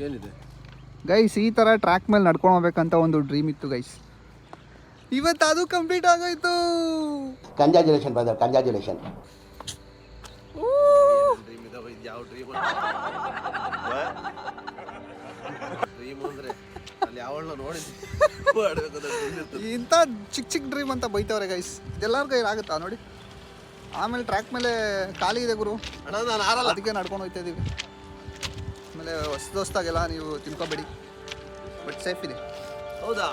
ಏನಿದೆ ಗೈಸ್, ಈ ಥರ ಟ್ರ್ಯಾಕ್ ಮೇಲೆ ನಡ್ಕೊಂಡು ಹೋಗ್ಬೇಕಂತ ಒಂದು ಡ್ರೀಮ್ ಇತ್ತು ಗೈಸ್. ಇವತ್ತು ಅದು ಕಂಪ್ಲೀಟ್ ಆಗೋಯ್ತು. Congratulation brother, congratulation. ಡ್ರೀಮ್ ಇದಾವ, ಇದು ಯಾವ ಡ್ರೀಮ್ ಡ್ರೀಮ್ ಅಂದರೆ ಅಲ್ಲಿ ಯಾವಳ ನೋಡಿದ್ವಿ ಇಂಥ ಚಿಕ್ಕ ಚಿಕ್ಕ ಡ್ರೀಮ್ ಅಂತ ಬೈತವ್ರೆ ಗೈಸ್. ಇದೆಲ್ಲರ ಕೈಲಿ ಆಗುತ್ತಾ ನೋಡಿ. ಆಮೇಲೆ ಟ್ರ್ಯಾಕ್ ಮೇಲೆ ಖಾಲಿ ಇದೆ ಗುರು, ಅಣ್ಣ ನಾನು ಆರಲ್ಲ, ಅದಕ್ಕೆ ನಡ್ಕೊಂಡು ಹೋಗ್ತಾ ಇದ್ದೀವಿ. ಆಮೇಲೆ ಹೊಸದಾಗೆಲ್ಲ ನೀವು ತಿನ್ಕೋಬೇಡಿ, ಬಟ್ ಸೇಫ್ ಇದೆ. ಹೌದಾ?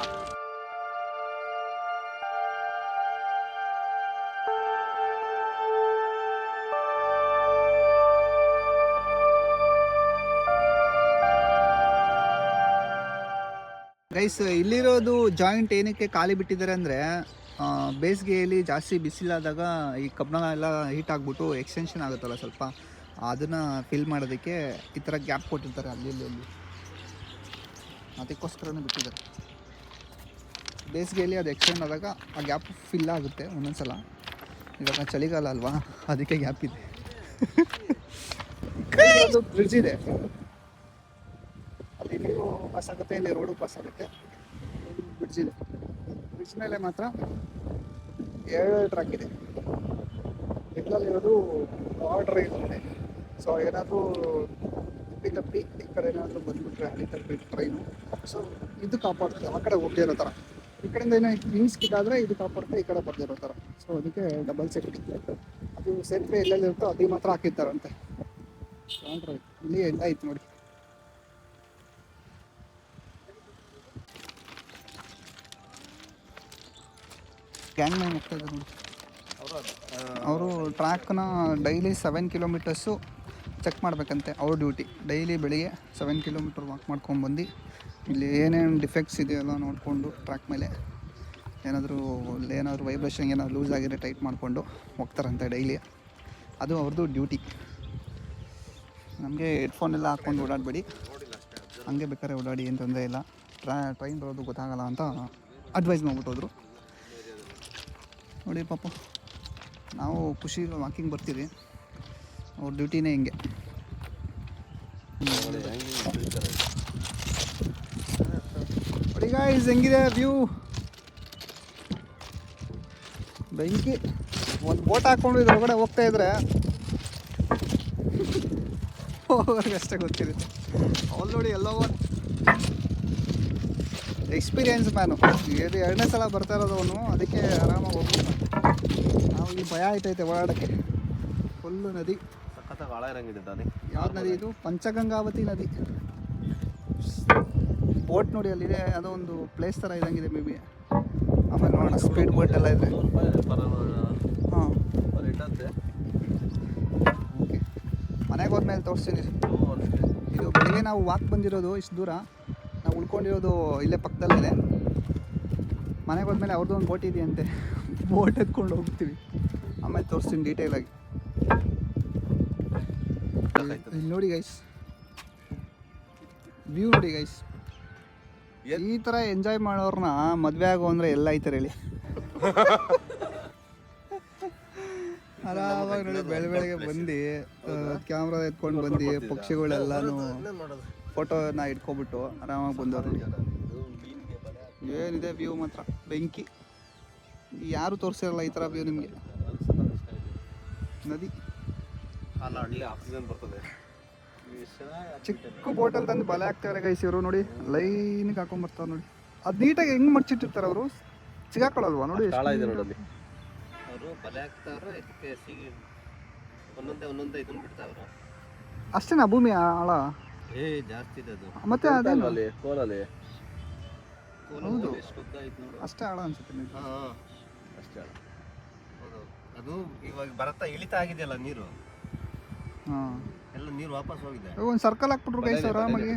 ಗೈಸ್, ಇಲ್ಲಿರೋದು ಜಾಯಿಂಟ್ ಏನಕ್ಕೆ ಖಾಲಿ ಬಿಟ್ಟಿದ್ದಾರೆ ಅಂದರೆ, ಬೇಸಿಗೆಯಲ್ಲಿ ಜಾಸ್ತಿ ಬಿಸಿಲಾದಾಗ ಈ ಕಬ್ಬಣ ಎಲ್ಲ ಹೀಟ್ ಆಗಿಬಿಟ್ಟು ಎಕ್ಸ್ಟೆನ್ಷನ್ ಆಗುತ್ತಲ್ಲ ಸ್ವಲ್ಪ, ಅದನ್ನು ಫಿಲ್ ಮಾಡೋದಕ್ಕೆ ಈ ಥರ ಗ್ಯಾಪ್ ಕೊಟ್ಟಿರ್ತಾರೆ ಅಲ್ಲಿ ಅಲ್ಲಿ. ಅದಕ್ಕೋಸ್ಕರನೇ ಬಿಟ್ಟಿದ್ದಾರೆ. ಬೇಸಿಗೆಯಲ್ಲಿ ಅದು ಎಕ್ಸ್ಟೆಂಡ್ ಆದಾಗ ಆ ಗ್ಯಾಪ್ ಫಿಲ್ ಆಗುತ್ತೆ ಒಂದೊಂದು ಸಲ. ಇವಾಗ ಚಳಿಗಾಲ ಅಲ್ವಾ, ಅದಕ್ಕೆ ಗ್ಯಾಪ್ ಇದೆ. ಅದು ಬ್ರಿಡ್ಜ್ ಇದೆ, ಅಲ್ಲಿ ನೀರು ಪಾಸ್ ಆಗುತ್ತೆ, ಇಲ್ಲಿ ರೋಡು ಪಾಸ್ ಆಗುತ್ತೆ. ಬ್ರಿಡ್ಜ್ ಇದೆ, ಬ್ರಿಡ್ಜ್ ಮೇಲೆ ಮಾತ್ರ 2 ಟ್ರ್ಯಾಕ್ ಇದೆ. ಇರೋದು ಬಾರ್ಡರ್ ಇದೆ. ಸೊ ಏನಾದರೂ ತಪ್ಪಿ ಈ ಕಡೆ ಏನಾದರೂ ಬಂದುಬಿಟ್ರೆ ಅಲ್ಲಿ ತಪ್ಪಿ ಟ್ರೈನು, ಸೊ ಇದು ಕಾಪಾಡ್ತದೆ ಆ ಕಡೆ ಹೋಗ್ತಿರೋ ಥರ. ಈ ಕಡೆಯಿಂದ ಏನೋ ಹಿಂಗ್ಸ್ ಕಿಟ್ಟಾದರೆ ಇದು ಕಾಪಾಡುತ್ತೆ, ಈ ಕಡೆ ಬರ್ದಿರೋ ಥರ. ಸೊ ಅದಕ್ಕೆ ಡಬಲ್ ಸೆಕ್ಯೂರಿಟಿ. ಅದು ಸೇಫ್ಟಿ ಎಲ್ಲೆಲ್ಲಿರುತ್ತೋ ಅದು ಮಾತ್ರ ಹಾಕಿರ್ತಾರಂತೆ. ಇಲ್ಲಿ ಎಲ್ಲ ಐತೆ ನೋಡಿ. ಗ್ಯಾಂಗ್ ಮ್ಯಾನ್ ಹೋಗ್ತಾ ಇದ್ದಾರೆ ನೋಡಿ. ಅವರು ಟ್ರ್ಯಾಕ್ನ ಡೈಲಿ 7 ಕಿಲೋಮೀಟರ್ಸು ಚೆಕ್ ಮಾಡಬೇಕಂತೆ. ಅವ್ರ ಡ್ಯೂಟಿ ಡೈಲಿ ಬೆಳಿಗ್ಗೆ 7 ಕಿಲೋಮೀಟರ್ ವಾಕ್ ಮಾಡ್ಕೊಂಡ್ಬಂದು ಇಲ್ಲಿ ಏನೇನು ಡಿಫೆಕ್ಟ್ಸ್ ಇದೆಯಲ್ಲ ನೋಡಿಕೊಂಡು ಟ್ರ್ಯಾಕ್ ಮೇಲೆ ಏನಾದರೂ ವೈಬ್ರೇಷನ್ ಏನಾದ್ರು ಲೂಸ್ ಆಗಿದ್ರೆ ಟೈಟ್ ಮಾಡಿಕೊಂಡು ಹೋಗ್ತಾರಂತೆ ಡೈಲಿ. ಅದು ಅವ್ರದ್ದು ಡ್ಯೂಟಿ. ನಮಗೆ ಹೆಡ್ಫೋನ್ ಎಲ್ಲ ಹಾಕ್ಕೊಂಡು ಓಡಾಡಬೇಡಿ, ಹಂಗೆ ಬೇಕಾದ್ರೆ ಓಡಾಡಿ, ಏನು ತೊಂದರೆ ಇಲ್ಲ. ಟ್ರೈನ್ ಬರೋದು ಗೊತ್ತಾಗಲ್ಲ ಅಂತ ಅಡ್ವೈಸ್ ಮಾಡ್ಬಿಟ್ಟೋದ್ರು ನೋಡಿ. ಪಾಪ ನಾವು ಖುಷಿ ವಾಕಿಂಗ್ ಬರ್ತೀವಿ, ಅವ್ರ ಡ್ಯೂಟಿನೇ ಹಿಂಗೆ. ನೋಡಿ ಗೈಸ್, ಹೆಂಗಿದೆ ವ್ಯೂ. ಬೆಂಕಿ. ಒಂದು ಬೋಟ್ ಹಾಕ್ಕೊಂಡು ಇದ್ರ ಒಳಗಡೆ ಹೋಗ್ತಾ ಇದ್ರೆ ಹೋಗೋರಿಗೆ ಅಷ್ಟೇ ಗೊತ್ತಿರುತ್ತೆ. ಅವ್ರು ನೋಡಿ ಎಲ್ಲೋ ಎಕ್ಸ್ಪೀರಿಯನ್ಸ್ ಮ್ಯಾನು. ಇದು 2ನೇ ಸಲ ಬರ್ತಾ ಇರೋದು ಅವನು, ಅದಕ್ಕೆ ಆರಾಮಾಗಿ ಹೋಗ್ಬೋದು. ನಾವು ಇಲ್ಲಿ ಭಯ ಆಯ್ತೈತೆ ಓಡಾಡೋಕ್ಕೆ. ಫುಲ್ಲು ನದಿ. ಸಖತ್ತಾಗಿ ಆಳ ಇರಂಗಿದೆ ದಾನಿ. ಯಾವ್ದು ನದಿ ಇದು? ಪಂಚಗಂಗಾವತಿ ನದಿ. ಬೋಟ್ ನೋಡಿ ಅಲ್ಲಿದೆ, ಅದೋ ಒಂದು ಪ್ಲೇಸ್ ಥರ ಇದ್ದಂಗಿದೆ ಮೇ ಬಿ. ಆಮೇಲೆ ನೋಡೋಣ, ಸ್ಪೀಡ್ ಬೋಟ್ ಎಲ್ಲ ಇದೆ. ಹಾಂ, ಓಕೆ. ಮನೆಗೆ ಹೋದ್ಮೇಲೆ ತೋರಿಸ್ತೀನಿ. ಇದು ಬೆಳಿಗ್ಗೆ ನಾವು ವಾಕ್ ಬಂದಿರೋದು ಇಷ್ಟು ದೂರ, ನಾವು ಉಳ್ಕೊಂಡಿರೋದು ಇಲ್ಲೇ ಪಕ್ಕದಲ್ಲೇ. ಮನೆಗೆ ಹೋದ್ಮೇಲೆ ಅವ್ರದ್ದು ಒಂದು ಬೋಟ್ ಇದೆಯಂತೆ, ಬೋಟ್ ಎತ್ಕೊಂಡು ಹೋಗ್ತೀವಿ. ಆಮೇಲೆ ತೋರಿಸ್ತೀನಿ ಡೀಟೇಲಾಗಿ. ಇಲ್ಲಿ ನೋಡಿ ಗೈಸ್, ವ್ಯೂ ನೋಡಿ ಗೈಸ್. ಈ ಥರ ಎಂಜಾಯ್ ಮಾಡೋರನ್ನ ಮದುವೆ ಆಗೋ ಅಂದರೆ ಎಲ್ಲ ಐತಾರೆ ಹೇಳಿ. ಆರಾಮಾಗಿ ನೋಡಿ, ಬೆಳಗ್ಗೆ ಬಂದು ಕ್ಯಾಮ್ರಾ ಎತ್ಕೊಂಡು ಬಂದು ಪಕ್ಷಿಗಳೆಲ್ಲನೂ ಫೋಟೋನ ಇಟ್ಕೊಬಿಟ್ಟು ಆರಾಮಾಗಿ ಬಂದವ್ರು. ಏನಿದೆ ವ್ಯೂ ಮಾತ್ರ ಬೆಂಕಿ. ಯಾರು ತೋರಿಸಿರಲ್ಲ ಈ ಥರ ವ್ಯೂ ನಿಮಗೆ. ನದಿ, ಆಕ್ಸಿಜನ್ ಬರ್ತದೆ. ಚಿಕ್ಕ ಬೋಟಲ್ಲಿ ತಂದು ಬಲೆ ಹಾಕ್ತಾರೆ ಗೈಸ್ ಇವರು ನೋಡಿ. ಲೈನಿಗೆ ಹಾಕೊಂಡ್ಬರ್ತಾರೆ ನೋಡಿ. ಅದು ನೀಟಾಗಿ ಹೆಂಗೆ ಮಡ್ಚಿಟ್ಟಿರ್ತಾರೆ ಅವರು, ಸಿಗಾಕೊಳ್ಳಲ್ವಾ ನೋಡಿ. ಅವರು ಬಲೆ ಹಾಕ್ತಾವ್ರೆ, ಇದಕ್ಕೆ ಒಂದೊಂದೇ ಇದನ್ನು ಬಿಡ್ತಾವ್ರೆ. ಅಷ್ಟೇನಾ ಭೂಮಿ ಆಳ? ಜಾಸ್ತಿ ಇದೆ ಅದು. ಮತ್ತೆ ಅದೇನು ಕೋಲಲ್ಲಿ ಹೌದು, ಎಷ್ಟು ಉದ್ದ ಐತೆ ನೋಡು. ಅಷ್ಟೇ ಆಳ ಅನ್ಸುತ್ತೆ. ಅಷ್ಟೇ ಆಳ. ಹೌದು, ಅದು ಇವಾಗ ಬರತ್ತಾ ಇಳಿತಾ ಆಗಿದೆಯಲ್ಲ ನೀರು. ಹಾಂ, ಎಲ್ಲ ನೀರು ವಾಪಸ್ ಹೋಗಿದೆ. ಒಂದು ಸರ್ಕಲ್ ಹಾಕ್ಬಿಟ್ರು ಗೈಸ್ ಆರಾಮಾಗಿ.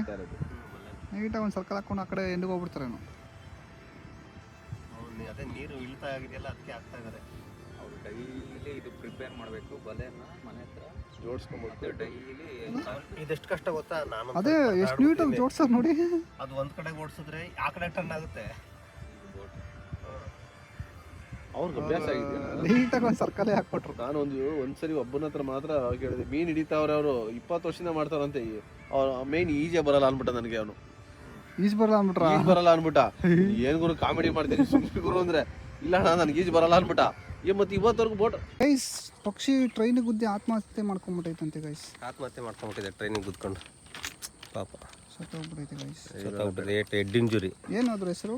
ನೀಟಾಗಿ ಒಂದು ಸರ್ಕಲ್ ಹಾಕೊಂಡು ಆ ಕಡೆ ಎಂಡಿಗೆ ಹೋಗ್ಬಿಡ್ತಾರೇನು. ಅದೇ ನೀರು ಇಳಿತಾ ಆಗಿದೆಯಲ್ಲ, ಅದಕ್ಕೆ ಆಗ್ತಾ ಇದ್ದಾರೆ. ಅವರು ಡೈಲಿ ಇದು ಪ್ರಿಪೇರ್ ಮಾಡಬೇಕು, ಬಲೆನ ಮನೆ ಹತ್ರ ಜೋಡಿಸ್ಕೊಂಡ್ಬಿಟ್ಟು ಡೈಲಿ. ಇದೆಷ್ಟು ಕಷ್ಟ ಗೊತ್ತಾ? ನಾನು ಅದೇ ಎಷ್ಟು ನೀಟಾಗಿ ಜೋಡ್ಸೋದು ನೋಡಿ. ಅದು ಒಂದು ಕಡೆ ಓಡಿಸಿದ್ರೆ ಆ ಕಡೆ ಟರ್ನ್ ಆಗುತ್ತೆ. ಅವ್ರಿಗೆ ಅಭ್ಯಾಸ ಆಗಿದೆ. ನೀಟಾಗಿ ಒಂದು ಸರ್ಕಲೇ ಹಾಕ್ಕೊಟ್ರು. ನಾನು ಒಂದ್ಸರಿ ಒಬ್ಬನ ಹತ್ರ ಮಾತ್ರ ಕೇಳಿದೆ, ಮೀನು ಹಿಡಿತಾವ್ರೆ ಅವರು 20 ವರ್ಷದಿಂದ ಮಾಡ್ತಾರಂತೆ, ಅವ್ರು ಮೇನ್ ಈಜೆ ಬರಲ್ಲ ಅನ್ಬಿಟ್ಟ ನನಗೆ. ಅವನು ಈಜ್ ಬರಲ್ಲ ಅಂದ್ಬಿಟ್ರ. ಈಜ್ ಬರಲ್ಲ ಅನ್ಬಿಟ್ಟ. ಏನ್ ಗುರು ಕಾಮಿಡಿ ಮಾಡ್ತೀನಿ ಸುಮ್ಮನೆ ಗುರು ಅಂದ್ರೆ, ಇಲ್ಲ ಅಣ್ಣ ನನಗೆ ಈಜ್ ಬರಲ್ಲ ಅನ್ಬಿಟ್ಟ. ಮತ್ತೆ ಇವತ್ತವರೆಗೂ ಬೋಟ್ ಗೈಸ್ ಪಕ್ಷಿ ಟ್ರೈನ್ ಗುದ್ದಿ ಆತ್ಮಹತ್ಯೆ ಮಾಡ್ಕೊಂಡ್ಬಿಟ್ಟೈತಂತೆ ಗೈಸ್. ಆತ್ಮಹತ್ಯೆ ಮಾಡ್ಕೊಂಡ್ಬಿಟ್ಟಿದೆ ಟ್ರೈನಿಗೆ ಗುದ್ಕೊಂಡು, ಪಾಪ ಸತ್ತೋಗ್ಬಿಟ್ಟೈತೆ ಗೈಸ್. Head injury. ಏನು ಅದ್ರ ಹೆಸರು?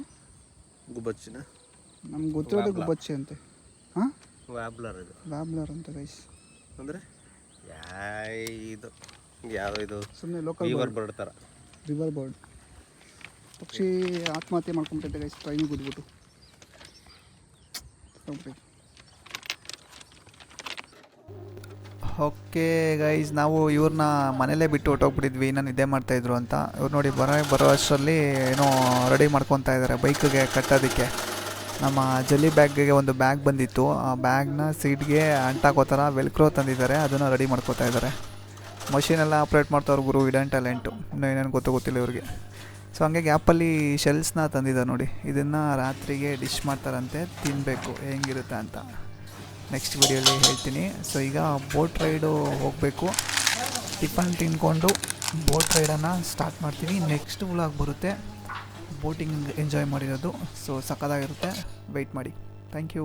ಗುಬ್ಬಚ್ಚಿನ ನಮ್ಗೆ ಗೊತ್ತಿರೋದೇ ಗುಬ್ಬಚ್ಚಿ ಅಂತೆ. ಹಾಂ, ವ್ಯಾಬ್ಲರ್. ಇದು ವ್ಯಾಬ್ಲರ್ ಅಂತ ಗೈಸ್. ಅಂದರೆ ಇದು ಯಾವುದೋ ಇದು ಸುಮ್ಮನೆ ಲೋಕಲ್ ಬರ್ಡ್ ಥರ, ರಿವರ್ ಬರ್ಡ್. ಪಕ್ಷಿ ಆತ್ಮಹತ್ಯೆ ಮಾಡ್ಕೊಂಡ್ಬಿಟ್ಟೈತೆ ಗೈಸ್ ಟ್ರೈನಿಗೆ ಗುದ್ಬಿಟ್ಟು. ಓಕೆ ಗೈಸ್, ನಾವು ಇವ್ರನ್ನ ಮನೇಲೇ ಬಿಟ್ಟು ಹೊಟ್ಟೋಗ್ಬಿಟ್ಟಿದ್ವಿ, ಇನ್ನೂ ನಿದ್ದೆ ಮಾಡ್ತಾಯಿದ್ರು ಅಂತ. ಇವ್ರು ನೋಡಿ ಬರೋ ಅಷ್ಟರಲ್ಲಿ ಏನೋ ರೆಡಿ ಮಾಡ್ಕೊತಾ ಇದ್ದಾರೆ ಬೈಕಿಗೆ ಕಟ್ಟೋದಕ್ಕೆ. ನಮ್ಮ ಜಲ್ಲಿ ಬ್ಯಾಗ್ಗೆ ಒಂದು ಬ್ಯಾಗ್ ಬಂದಿತ್ತು, ಆ ಬ್ಯಾಗ್ನ ಸೀಟ್ಗೆ ಅಂಟಾಕೋ ಥರ ವೆಲ್ಕ್ರೋ ತಂದಿದ್ದಾರೆ, ಅದನ್ನು ರೆಡಿ ಮಾಡ್ಕೋತಾ ಇದ್ದಾರೆ. ಮಷೀನೆಲ್ಲ ಆಪ್ರೇಟ್ ಮಾಡ್ತಾವ್ರು ಗುರು, ಇಡನ್ ಟ್ಯಾಲೆಂಟು, ಇನ್ನೂ ಏನೇನು ಗೊತ್ತಿಲ್ಲ ಇವ್ರಿಗೆ. ಸೊ ಹಂಗೆ ಗ್ಯಾಪಲ್ಲಿ ಶೆಲ್ಸ್ನ ತಂದಿದ್ದಾರೆ ನೋಡಿ, ಇದನ್ನು ರಾತ್ರಿಗೆ ಡಿಶ್ ಮಾಡ್ತಾರಂತೆ, ತಿನ್ನಬೇಕು ಹೆಂಗಿರುತ್ತೆ ಅಂತ ನೆಕ್ಸ್ಟ್ ವಿಡಿಯೋಲಿ ಹೇಳ್ತೀನಿ. ಸೊ ಈಗ ಬೋಟ್ ರೈಡು ಹೋಗಬೇಕು, ಟಿಫನ್ ತಿಂದ್ಕೊಂಡು ಬೋಟ್ ರೈಡನ್ನು ಸ್ಟಾರ್ಟ್ ಮಾಡ್ತೀನಿ. ನೆಕ್ಸ್ಟ್ ವ್ಲಾಗ್ ಬರುತ್ತೆ ಬೋಟಿಂಗ್ ಎಂಜಾಯ್ ಮಾಡಿರೋದು. ಸೊ ಸಕ್ಕತ್ತಾಗಿರುತ್ತೆ, ವೆಯ್ಟ್ ಮಾಡಿ. Thank you.